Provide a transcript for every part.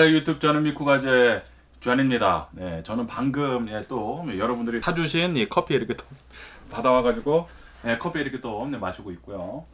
안녕하세요. 유튜브 저는 미쿠가제 주한입니다. 네, 저는 방금 또 여러분들이 사주신 이 커피 이렇게 또 받아와가지고 커피 이렇게 또 마시고 있고요.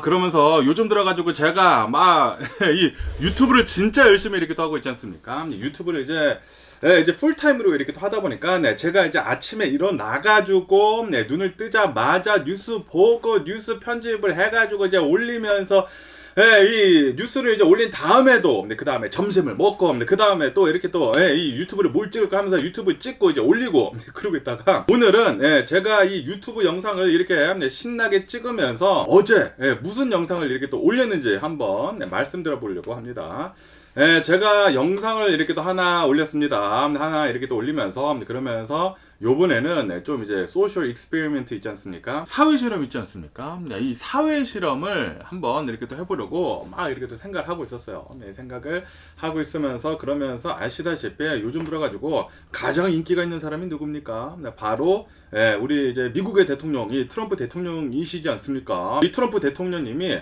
그러면서 요즘 들어가지고 제가 막 이 유튜브를 진짜 열심히 이렇게 또 하고 있지 않습니까? 유튜브를 이제 풀타임으로 이렇게 또 하다 보니까 제가 이제 아침에 일어나가지고 눈을 뜨자마자 뉴스 보고 뉴스 편집을 해가지고 이제 올리면서 이 뉴스를 이제 올린 다음에도 그 다음에 점심을 먹고 그 다음에 또 이렇게 또 이 유튜브를 뭘 찍을까 하면서 유튜브 찍고 이제 올리고 그러고 있다가 오늘은 제가 이 유튜브 영상을 이렇게 신나게 찍으면서 어제 무슨 영상을 이렇게 또 올렸는지 한번 말씀드려 보려고 합니다. 제가 영상을 이렇게 또 하나 올렸습니다. 하나 이렇게 또 올리면서 그러면서 요번에는 좀 이제 소셜 익스페리먼트 있지 않습니까? 사회 실험 있지 않습니까? 이 사회 실험을 한번 이렇게 또 해보려고 막 이렇게 또 생각을 하고 있었어요. 생각을 하고 있으면서 그러면서 아시다시피 요즘 들어가지고 가장 인기가 있는 사람이 누굽니까? 바로 우리 이제 미국의 대통령이 트럼프 대통령이시지 않습니까? 이 트럼프 대통령님이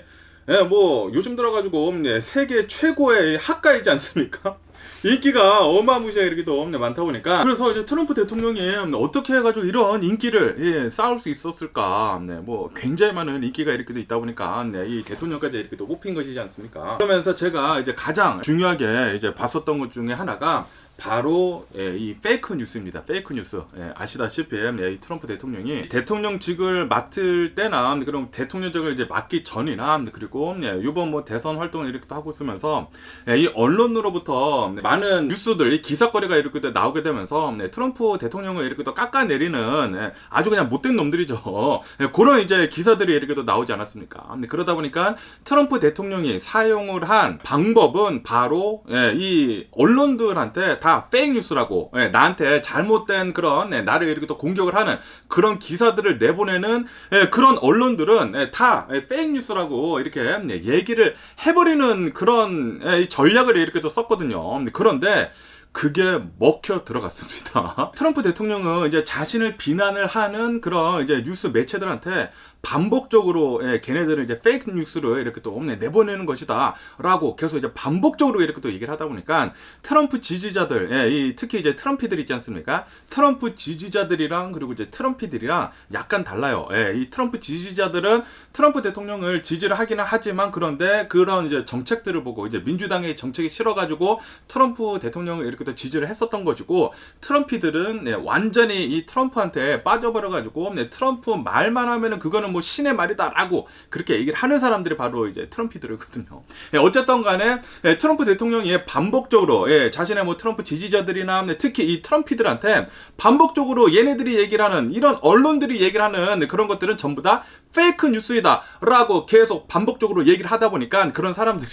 뭐 요즘 들어가지고 세계 최고의 학가이지 않습니까? 인기가 어마무시하게 이렇게 또 많다 보니까 그래서 이제 트럼프 대통령이 어떻게 해가지고 이런 인기를 쌓을 수 있었을까? 뭐 굉장히 많은 인기가 이렇게 또 있다 보니까 이 대통령까지 이렇게 또 뽑힌 것이지 않습니까? 그러면서 제가 이제 가장 중요하게 이제 봤었던 것 중에 하나가 바로 이 페이크 뉴스입니다. 페이크 뉴스. 아시다시피 이 트럼프 대통령이 대통령직을 맡을 때나 그럼 대통령직을 이제 맡기 전이나 그리고 이번 뭐 대선 활동을 이렇게 하고 있으면서 이 언론으로부터 많은 뉴스들, 이 기사거리가 이렇게 나오게 되면서 트럼프 대통령을 이렇게 또 깎아내리는 아주 그냥 못된 놈들이죠. 그런 이제 기사들이 이렇게 또 나오지 않았습니까? 그러다 보니까 트럼프 대통령이 사용을 한 방법은 바로 이 언론들한테 다 페이크 뉴스라고 나한테 잘못된 그런 나를 이렇게 또 공격을 하는 그런 기사들을 내보내는 그런 언론들은 다 페이크 뉴스라고 이렇게 얘기를 해버리는 그런 전략을 이렇게 또 썼거든요. 그런데 그게 먹혀 들어갔습니다. 트럼프 대통령은 이제 자신을 비난을 하는 그런 이제 뉴스 매체들한테 반복적으로 걔네들은 이제 페이크 뉴스를 이렇게 또 내보내는 것이다 라고 계속 이제 반복적으로 이렇게 또 얘기를 하다 보니까 트럼프 지지자들, 특히 이제 트럼피들 있지 않습니까? 트럼프 지지자들이랑 그리고 이제 트럼피들이랑 약간 달라요. 이 트럼프 지지자들은 트럼프 대통령을 지지를 하기는 하지만 그런데 그런 이제 정책들을 보고 이제 민주당의 정책이 싫어가지고 트럼프 대통령을 이렇게 또 지지를 했었던 것이고 트럼피들은 완전히 이 트럼프한테 빠져버려가지고 트럼프 말만 하면은 그거는 뭐 신의 말이다라고 그렇게 얘기를 하는 사람들이 바로 이제 트럼피들이거든요. 어쨌든 간에 트럼프 대통령이 반복적으로 자신의 뭐 트럼프 지지자들이나 특히 이 트럼피들한테 반복적으로 얘네들이 얘기를 하는 이런 언론들이 얘기를 하는 그런 것들은 전부 다 페이크 뉴스이다 라고 계속 반복적으로 얘기를 하다 보니까 그런 사람들이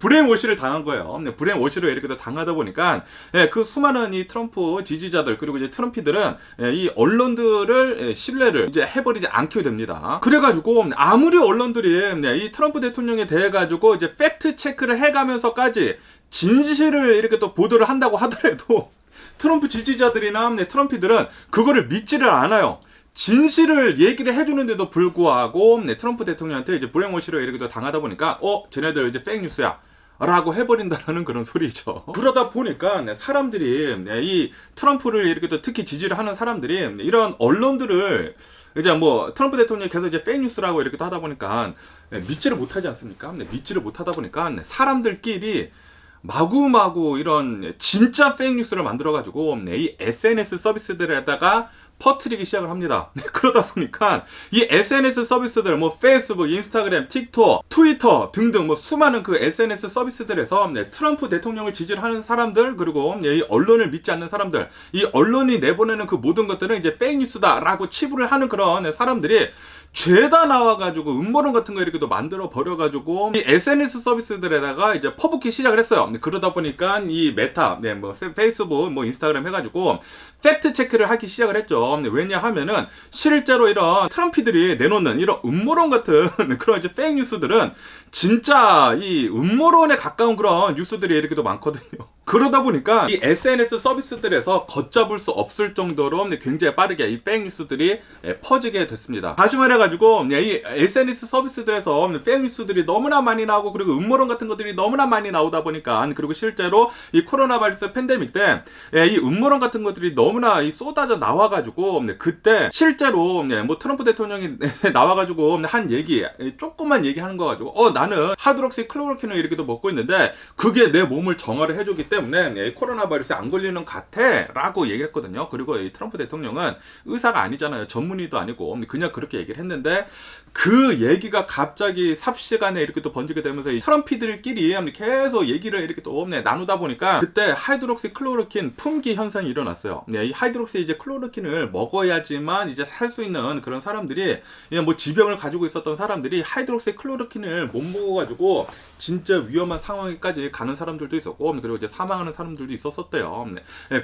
브레인워시를 당한 거예요. 브레인워시를 이렇게 당하다 보니까 그 수많은 이 트럼프 지지자들 그리고 이제 트럼피들은 이 언론들을 신뢰를 이제 해버리지 않게 됩니다. 그래가지고 아무리 언론들이 이 트럼프 대통령에 대해 가지고 이제 팩트 체크를 해가면서까지 진실을 이렇게 또 보도를 한다고 하더라도 트럼프 지지자들이나 트럼피들은 그거를 믿지를 않아요. 진실을 얘기를 해주는데도 불구하고 트럼프 대통령한테 이제 브레인워시를 이렇게 당하다 보니까 쟤네들 이제 페이크 뉴스야 라고 해버린다라는 그런 소리죠. 그러다 보니까 사람들이 이 트럼프를 이렇게 또 특히 지지를 하는 사람들이 이런 언론들을 이제 뭐 트럼프 대통령이 계속 이제 페이크 뉴스라고 이렇게 또 하다 보니까 믿지를 못하지 않습니까? 믿지를 못하다 보니까 사람들끼리 마구마구 이런 진짜 페이크 뉴스를 만들어가지고 이 SNS 서비스들에다가 퍼뜨리기 시작을 합니다. 그러다 보니까 이 SNS 서비스들 뭐 페이스북, 인스타그램, 틱톡, 트위터 등등 뭐 수많은 그 SNS 서비스들에서 트럼프 대통령을 지지를 하는 사람들 그리고 이 언론을 믿지 않는 사람들 이 언론이 내보내는 그 모든 것들은 이제 페이크 뉴스다라고 치부를 하는 그런 사람들이 죄다 나와가지고 음모론 같은 거 이렇게 또 만들어 버려가지고 이 SNS 서비스들에다가 이제 퍼붓기 시작을 했어요. 그러다 보니까 이 메타, 뭐 페이스북, 뭐 인스타그램 해가지고 팩트 체크를 하기 시작을 했죠. 왜냐하면은 실제로 이런 트럼피들이 내놓는 이런 음모론 같은 그런 이제 페이크 뉴스들은 진짜 이 음모론에 가까운 그런 뉴스들이 이렇게 또 많거든요. 그러다 보니까 이 SNS 서비스들에서 걷잡을 수 없을 정도로 굉장히 빠르게 이 페이크 뉴스들이 퍼지게 됐습니다. 다시 말해가지고 이 SNS 서비스들에서 페이크 뉴스들이 너무나 많이 나오고, 그리고 음모론 같은 것들이 너무나 많이 나오다 보니까, 그리고 실제로 이 코로나 바이러스 팬데믹 때 이 음모론 같은 것들이 너무나 쏟아져 나와가지고, 그때 실제로 뭐 트럼프 대통령이 나와가지고 한 얘기, 조금만 얘기하는 거 가지고 나는 하이드록시 클로로킨을 이렇게도 먹고 있는데 그게 내 몸을 정화를 해주기 때문에 코로나 바이러스에 안 걸리는 것 같아 라고 얘기를 했거든요. 그리고 이 트럼프 대통령은 의사가 아니잖아요. 전문의도 아니고 그냥 그렇게 얘기를 했는데, 그 얘기가 갑자기 삽시간에 이렇게 또 번지게 되면서 이 트럼피들끼리 계속 얘기를 이렇게 또 나누다 보니까 그때 하이드록시 클로로킨 품귀 현상이 일어났어요. 이 하이드록시 이제 클로로킨을 먹어야지만 이제 살 수 있는 그런 사람들이, 뭐 지병을 가지고 있었던 사람들이 하이드록시 클로로킨을 못 먹어가지고 진짜 위험한 상황에까지 가는 사람들도 있었고, 그리고 이제 사망하는 사람들도 있었었대요.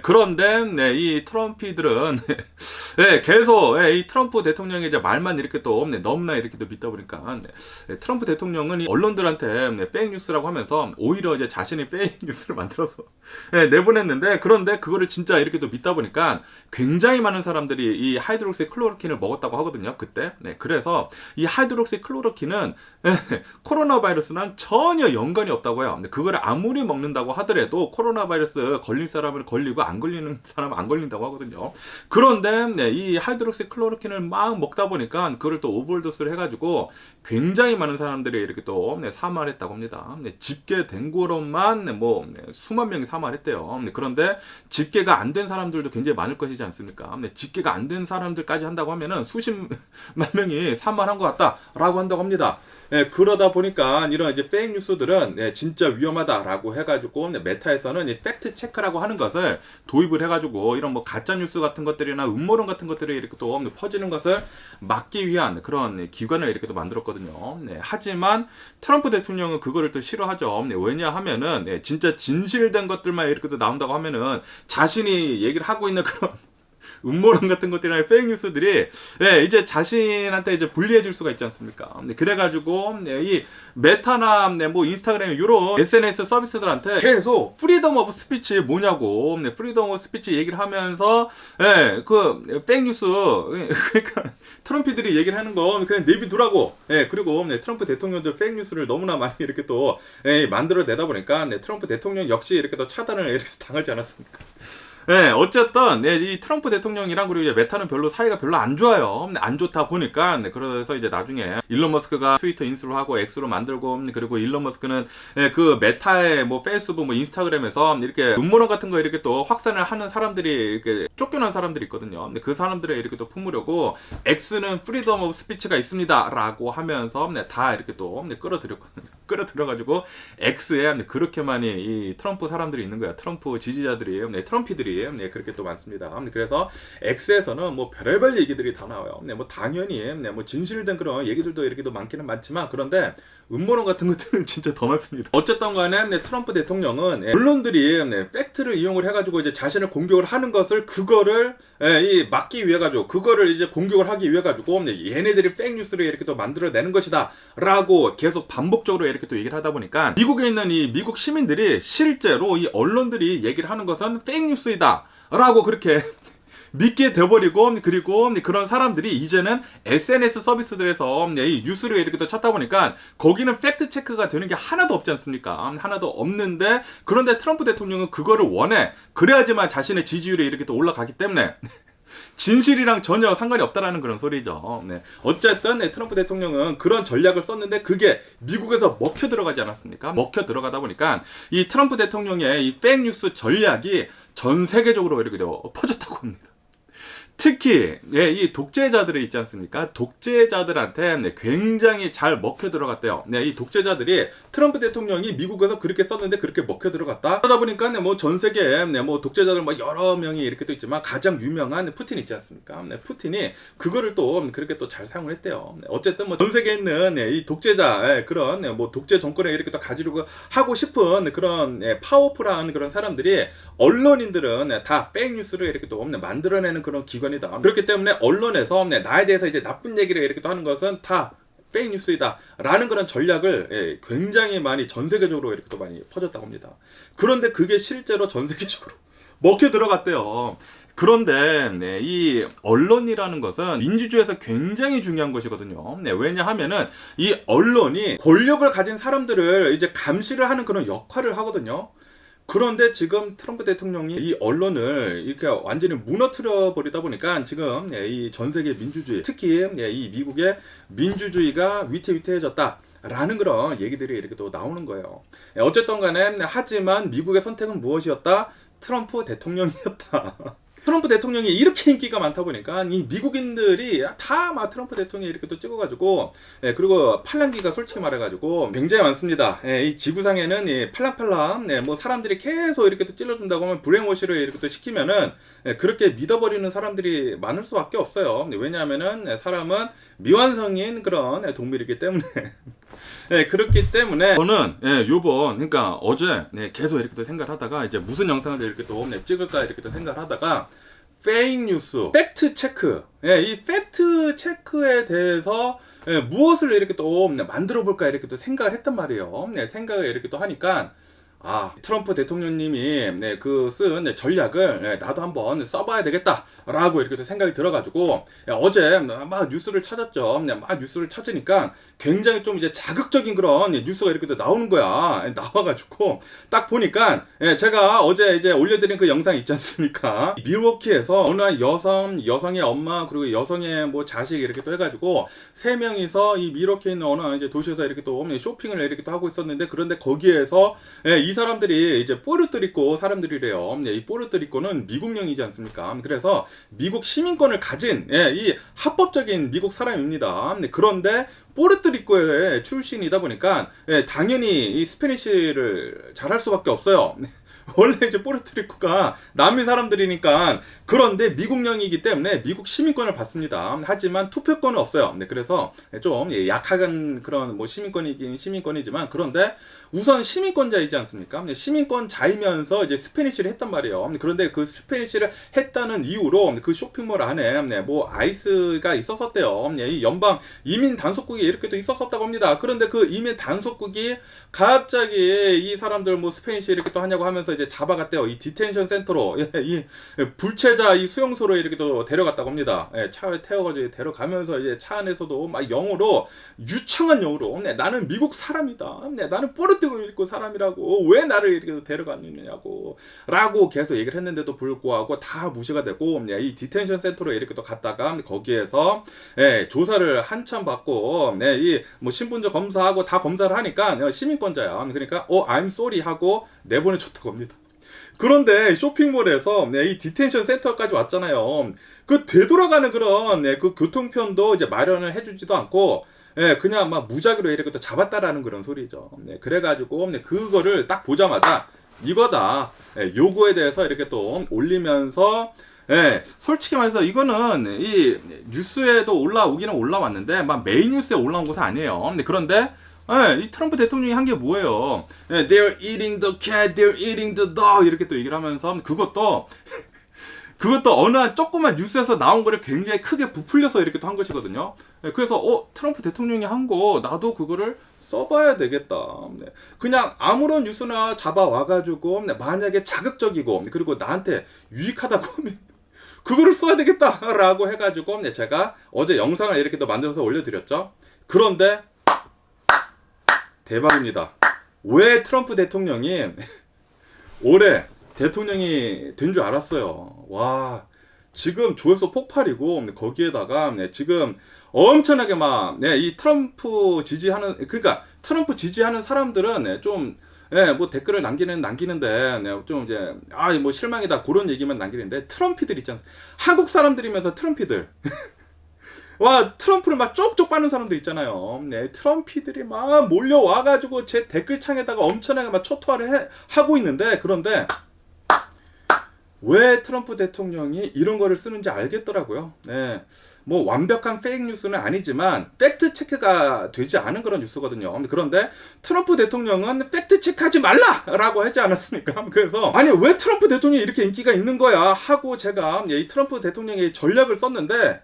그런데 이 트럼피들은 계속 이 트럼프 대통령의 이제 말만 이렇게 또 너무나 이렇게 또 믿다 보니까 트럼프 대통령은 이 언론들한테 페이크 뉴스라고 하면서 오히려 이제 자신이 페이크 뉴스를 만들어서 내보냈는데, 그런데 그거를 진짜 이렇게 또 믿다 보니까 굉장히 많은 사람들이 이 하이드록시 클로로킨을 먹었다고 하거든요, 그때. 그래서 이 하이드록시 클로로킨은 코로나 바이러스랑 전혀 연관이 없다고 해요. 그거를 아무리 먹는다고 하더라도 코로나 바이러스 걸린 사람은 걸리고 안 걸리는 사람은 안 걸린다고 하거든요. 그런데 이 하이드록시 클로로킨을 막 먹다 보니까 그걸 또 오버도스를 해가지고 굉장히 많은 사람들이 이렇게 또 사망을 했다고 합니다. 집계된 거로만 뭐 수만 명이 사망을 했대요. 그런데 집계가 안 된 사람들도 굉장히 많을 것이지 않습니까? 집계가 안 된 사람들까지 한다고 하면은 수십만 명이 사망한 것 같다라고 한다고 합니다. 그러다 보니까 이런 이제 페이크 뉴스들은 진짜 위험하다라고 해가지고 메타에서는 이 팩트 체크라고 하는 것을 도입을 해가지고 이런 뭐 가짜 뉴스 같은 것들이나 음모론 같은 것들이 이렇게 또 퍼지는 것을 막기 위한 그런 기관을 이렇게 또 만들었거든요. 하지만 트럼프 대통령은 그거를 또 싫어하죠. 왜냐하면은 진짜 진실된 것들만 이렇게 또 나온다고 하면은 자신이 얘기를 하고 있는 그런 음모론 같은 것들이나 페이크 뉴스들이 이제 자신한테 이제 불리해질 수가 있지 않습니까? 그래가지고 이 메타나 뭐 인스타그램 이런 SNS 서비스들한테 계속 프리덤 오브 스피치 뭐냐고 프리덤 오브 스피치 얘기를 하면서 그 페이크 뉴스, 그러니까 트럼피들이 얘기를 하는 거 그냥 내비두라고. 그리고 트럼프 대통령도 페이크 뉴스를 너무나 많이 이렇게 또 만들어내다 보니까 트럼프 대통령 역시 이렇게 또 차단을 이렇게 당하지 않았습니까? 어쨌든 이 트럼프 대통령이랑 그리고 이제 메타는 별로 사이가 별로 안 좋아요. 안 좋다 보니까 그래서 이제 나중에 일론 머스크가 트위터 인수로 하고 X로 만들고, 그리고 일론 머스크는 그 메타의 뭐 페이스북 뭐 인스타그램에서 이렇게 음모론 같은 거 이렇게 또 확산을 하는 사람들이 이렇게 쫓겨난 사람들이 있거든요. 그 사람들을 이렇게 또 품으려고 X는 프리덤 오브 스피치가 있습니다라고 하면서 다 이렇게 또 끌어들였거든요. 끌어들여가지고 X에 그렇게 많이 이 트럼프 사람들이 있는 거야. 트럼프 지지자들이, 트럼피들이 그렇게 또 많습니다. 그래서 X에서는 뭐 별의별 얘기들이 다 나와요. 뭐 당연히 뭐 진실된 그런 얘기들도 이렇게 또 많기는 많지만, 그런데 음모론 같은 것들은 진짜 더 많습니다. 어쨌든 간에 트럼프 대통령은 언론들이 팩트를 이용을 해가지고 이제 자신을 공격을 하는 것을, 그거를 막기 위해 가지고, 그거를 이제 공격을 하기 위해 가지고 얘네들이 페이크 뉴스를 이렇게 또 만들어내는 것이다 라고 계속 반복적으로 이렇게 또 얘기를 하다 보니까 미국에 있는 이 미국 시민들이 실제로 이 언론들이 얘기를 하는 것은 페이크 뉴스이다 라고 그렇게 믿게 돼버리고, 그리고 그런 사람들이 이제는 SNS 서비스들에서 이 뉴스를 이렇게 또 찾다 보니까 거기는 팩트 체크가 되는 게 하나도 없지 않습니까? 하나도 없는데, 그런데 트럼프 대통령은 그거를 원해. 그래야지만 자신의 지지율이 이렇게 또 올라가기 때문에 진실이랑 전혀 상관이 없다라는 그런 소리죠. 어쨌든 트럼프 대통령은 그런 전략을 썼는데 그게 미국에서 먹혀 들어가지 않았습니까? 먹혀 들어가다 보니까 이 트럼프 대통령의 이 페이크 뉴스 전략이 전 세계적으로 이렇게 퍼졌다고 합니다. 특히 이 독재자들이 있지 않습니까? 독재자들한테 굉장히 잘 먹혀 들어갔대요. 이 독재자들이 트럼프 대통령이 미국에서 그렇게 썼는데 그렇게 먹혀 들어갔다. 그러다 보니까 뭐 전 세계에 뭐 독재자들 뭐 여러 명이 이렇게 또 있지만 가장 유명한 푸틴 있지 않습니까? 푸틴이 그거를 또 그렇게 또 잘 사용을 했대요. 어쨌든 뭐 전 세계에 있는 이 독재자, 그런 뭐 독재 정권을 이렇게 또 가지려고 하고 싶은 그런 파워풀한 그런 사람들이, 언론인들은 다 페이크 뉴스를 이렇게 또 만들어내는 그런 기관이다. 그렇기 때문에 언론에서 나에 대해서 이제 나쁜 얘기를 이렇게 또 하는 것은 다 페이크 뉴스이다 라는 그런 전략을 굉장히 많이 전 세계적으로 이렇게 또 많이 퍼졌다고 합니다. 그런데 그게 실제로 전 세계적으로 먹혀 들어갔대요. 그런데 이 언론이라는 것은 민주주의에서 굉장히 중요한 것이거든요. 왜냐하면은 이 언론이 권력을 가진 사람들을 이제 감시를 하는 그런 역할을 하거든요. 그런데 지금 트럼프 대통령이 이 언론을 이렇게 완전히 무너뜨려 버리다 보니까 지금 이 전 세계 민주주의, 특히 이 미국의 민주주의가 위태위태해졌다. 라는 그런 얘기들이 이렇게 또 나오는 거예요. 어쨌든 간에 하지만 미국의 선택은 무엇이었다? 트럼프 대통령이었다. 트럼프 대통령이 이렇게 인기가 많다 보니까 이 미국인들이 다 막 트럼프 대통령이 이렇게 또 찍어가지고 그리고 팔랑귀가 솔직히 말해가지고 굉장히 많습니다. 이 지구상에는 이 팔랑팔랑 뭐 사람들이 계속 이렇게 또 찔러준다고 하면 브레인워시를 이렇게 또 시키면은 그렇게 믿어버리는 사람들이 많을 수밖에 없어요. 왜냐하면은 사람은 미완성인 그런 동물이기 때문에. 그렇기 때문에 저는 요번 그러니까 어제 계속 이렇게 또 생각을 하다가 이제 무슨 영상을 이렇게 또 찍을까 이렇게 또 생각을 하다가 페이크 뉴스, 팩트 체크, 이 팩트 체크에 대해서 무엇을 이렇게 또 만들어 볼까 이렇게 또 생각을 했단 말이에요. 생각을 이렇게 또 하니까 트럼프 대통령님이 그 쓴 전략을 나도 한번 써봐야 되겠다라고 이렇게 생각이 들어가지고 어제 막 뉴스를 찾았죠. 막 뉴스를 찾으니까 굉장히 좀 이제 자극적인 그런 뉴스가 이렇게 나오는 거야. 나와가지고 딱 보니까 제가 어제 이제 올려드린 그 영상 있지 않습니까? 밀워키에서 어느 한 여성의 엄마 그리고 여성의 뭐 자식 이렇게 또 해가지고 세 명이서 이 밀워키에 있는 어느 이제 도시에서 이렇게 또 쇼핑을 이렇게 또 하고 있었는데 그런데 거기에서 이 사람들이 이제 뽀르토리코 사람들이래요. 이 뽀르토리코는 미국령이지 않습니까? 그래서 미국 시민권을 가진 이 합법적인 미국 사람입니다. 그런데 뽀르토리코의 출신이다 보니까 당연히 이 스페니쉬를 잘할 수밖에 없어요. 원래 이제 뽀르토리코가 남미 사람들이니까 그런데 미국령이기 때문에 미국 시민권을 받습니다. 하지만 투표권은 없어요. 그래서 좀 약한 그런 뭐 시민권이긴 시민권이지만 그런데 우선 시민권자이지 않습니까? 시민권자이면서 이제 스페니쉬를 했단 말이에요. 그런데 그 스페니쉬를 했다는 이유로 그 쇼핑몰 안에 뭐 아이스가 있었었대요. 이 연방 이민 단속국이 이렇게 또 있었었다고 합니다. 그런데 그 이민 단속국이 갑자기 이 사람들 뭐 스페니쉬 이렇게 또 하냐고 하면서 이제 잡아갔대요. 이 디텐션 센터로 이 불체자 이 수용소로 이렇게 또 데려갔다고 합니다. 차에 태워가지고 데려가면서 이제 차 안에서도 막 영어로 유창한 영어로 나는 미국 사람이다. 나는 뽀르토리코 사람이라고 왜 나를 이렇게 데려갔느냐고 라고 계속 얘기를 했는데도 불구하고 다 무시가 되고 이 디텐션 센터로 이렇게 또 갔다가 거기에서 조사를 한참 받고 이 뭐 신분증 검사하고 다 검사를 하니까 시민권자야. 그러니까 I'm sorry 하고 내보내줬다고 합니다. 그런데 쇼핑몰에서 이 디텐션 센터까지 왔잖아요. 그 되돌아가는 그런 그 교통편도 이제 마련을 해주지도 않고 그냥 막 무작위로 이렇게 또 잡았다라는 그런 소리죠. 그래가지고 그거를 딱 보자마자 이거다. 요거에 대해서 이렇게 또 올리면서 솔직히 말해서 이거는 이 뉴스에도 올라오기는 올라왔는데 막 메인 뉴스에 올라온 것은 아니에요. 그런데 이 트럼프 대통령이 한 게 뭐예요? They're eating the cat, they're eating the dog 이렇게 또 얘기를 하면서 그것도 어느 한 조그만 뉴스에서 나온 거를 굉장히 크게 부풀려서 이렇게 또 한 것이거든요. 그래서 트럼프 대통령이 한 거 나도 그거를 써봐야 되겠다. 그냥 아무런 뉴스나 잡아와가지고 만약에 자극적이고 그리고 나한테 유익하다고 하면 그거를 써야 되겠다라고 해가지고 제가 어제 영상을 이렇게 또 만들어서 올려드렸죠. 그런데 대박입니다. 왜 트럼프 대통령이 올해 대통령이 된 줄 알았어요. 와, 지금 조회수 폭발이고 거기에다가 지금 엄청나게 막 이 트럼프 지지하는 그러니까 트럼프 지지하는 사람들은 좀 뭐 댓글을 남기는데 좀 이제 뭐 실망이다 그런 얘기만 남기는데 트럼피들 있지 않습니까? 한국 사람들이면서 트럼피들 와 트럼프를 막 쪽쪽 빠는 사람들 있잖아요. 트럼피들이 막 몰려와가지고 제 댓글창에다가 엄청나게 막 초토화를 하고 있는데 그런데 왜 트럼프 대통령이 이런 거를 쓰는지 알겠더라고요. 뭐 완벽한 페이크 뉴스는 아니지만 팩트 체크가 되지 않은 그런 뉴스거든요. 그런데 트럼프 대통령은 팩트 체크하지 말라라고 하지 않았습니까? 그래서 아니 왜 트럼프 대통령이 이렇게 인기가 있는 거야 하고 제가 이 트럼프 대통령의 전략을 썼는데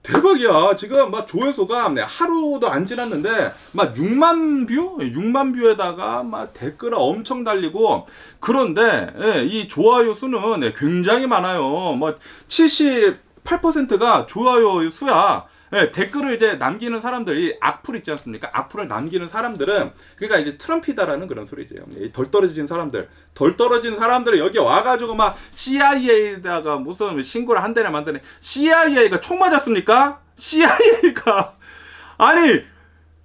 대박이야. 지금 막 조회수가 하루도 안 지났는데 막 6만 뷰? 6만 뷰에다가 막 댓글을 엄청 달리고 그런데 이 좋아요 수는 굉장히 많아요. 뭐 78%가 좋아요 수야. 댓글을 이제 남기는 사람들이 악플 있지 않습니까? 악플을 남기는 사람들은 그러니까 이제 트럼피다라는 그런 소리죠. 덜 떨어진 사람들, 덜 떨어진 사람들이 여기 와가지고 막 CIA에다가 무슨 신고를 한대네 만드네. CIA가 총 맞았습니까? CIA가 아니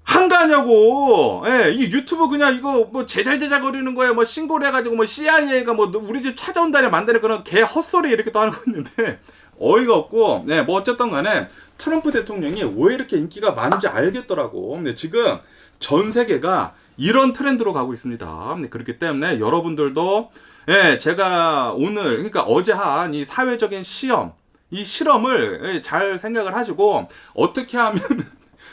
한가냐고. 이 유튜브 그냥 이거 뭐 제잘제잘 거리는 거에 뭐 신고를 해가지고 뭐 CIA가 뭐 우리 집 찾아온다네 만드네 그런 개 헛소리 이렇게 또 하는 거 있는데 어이가 없고 뭐 어쨌든 간에 트럼프 대통령이 왜 이렇게 인기가 많은지 알겠더라고. 근데 지금 전 세계가 이런 트렌드로 가고 있습니다. 그렇기 때문에 여러분들도 제가 오늘 그러니까 어제 한 이 사회적인 시험 이 실험을 잘 생각을 하시고 어떻게 하면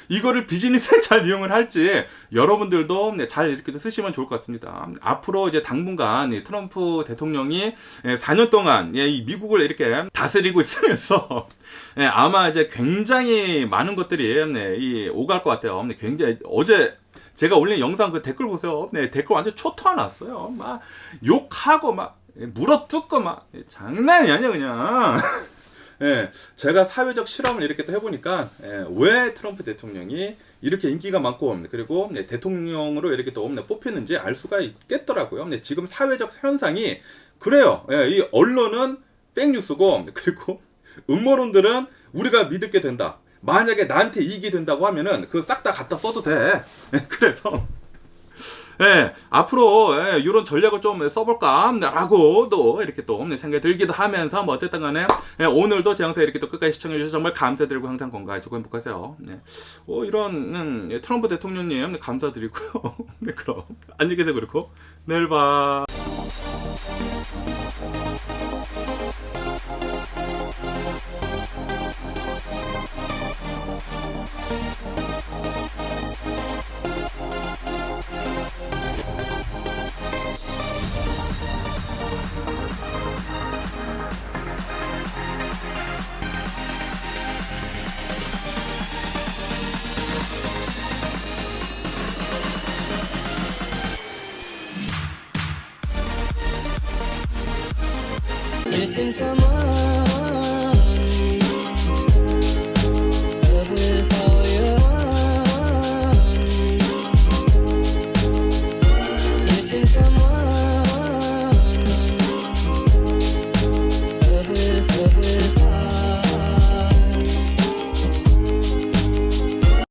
이거를 비즈니스에 잘 이용을 할지 여러분들도 잘 이렇게 쓰시면 좋을 것 같습니다. 앞으로 이제 당분간 트럼프 대통령이 4년 동안 이 미국을 이렇게 다스리고 있으면서 아마 이제 굉장히 많은 것들이 오갈 것 같아요. 굉장히 어제 제가 올린 영상 그 댓글 보세요. 댓글 완전 초토화 났어요. 막 욕하고 막 물어뜯고 막 장난이 아니야 그냥. 제가 사회적 실험을 이렇게 또 해보니까 왜 트럼프 대통령이 이렇게 인기가 많고 그리고 대통령으로 이렇게 또 뽑히는지 알 수가 있겠더라고요. 지금 사회적 현상이 그래요. 이 언론은 백뉴스고 그리고 음모론들은 우리가 믿게 된다. 만약에 나한테 이익이 된다고 하면은 그거 싹 다 갖다 써도 돼. 그래서 앞으로 이런 전략을 좀 써볼까 라고 또 이렇게 또 생각이 들기도 하면서 뭐 어쨌든 간에 오늘도 제 영상 이렇게 또 끝까지 시청해주셔서 정말 감사드리고 항상 건강하시고 행복하세요. 이런 트럼프 대통령님 감사드리고요. 그럼 안녕히 계세요. 그리고 내일 봐. Missing someone